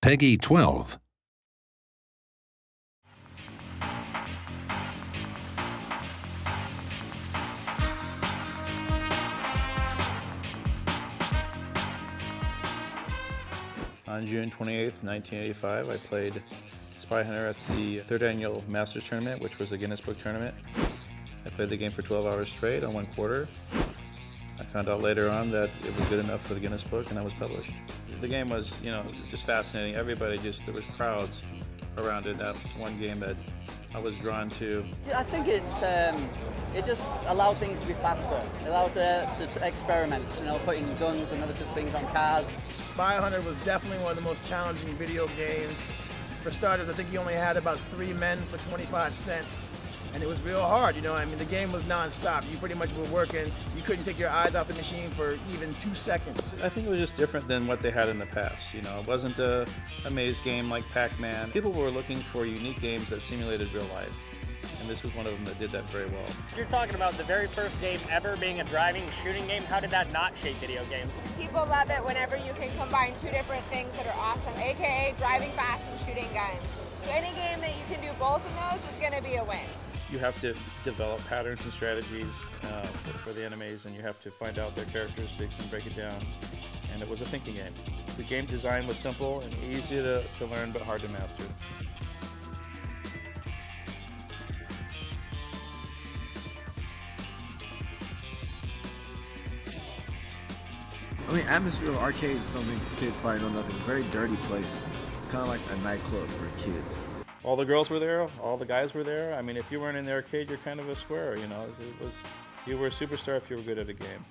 Peggy 12. On June 28th, 1985, I played Spy Hunter at the 3rd Annual Masters Tournament, which was a Guinness Book tournament. I played the game for 12 hours straight on 1 quarter. I found out later on that it was good enough for the Guinness Book, and I was published. The game was, just fascinating. There was crowds around it. That was one game that I was drawn to. I think it just allowed things to be faster. It allowed to experiment, putting guns and other such things on cars. Spy Hunter was definitely one of the most challenging video games. For starters, I think you only had about 3 men for 25 cents. And it was real hard, the game was non-stop. You pretty much were working. You couldn't take your eyes off the machine for even 2 seconds. I think it was just different than what they had in the past. It wasn't a maze game like Pac-Man. People were looking for unique games that simulated real life. And this was one of them that did that very well. You're talking about the very first game ever being a driving shooting game. How did that not shape video games? People love it whenever you can combine 2 different things that are awesome, aka driving fast and shooting guns. So any game that you can do both of those is going to be a win. You have to develop patterns and strategies for the enemies, and you have to find out their characteristics and break it down. And it was a thinking game. The game design was simple and easy to learn, but hard to master. Atmosphere of arcades is something kids probably know nothing. It's a very dirty place. It's kind of like a nightclub for kids. All the girls were there, all the guys were there. If you weren't in the arcade, you're kind of a square, you were a superstar if you were good at a game.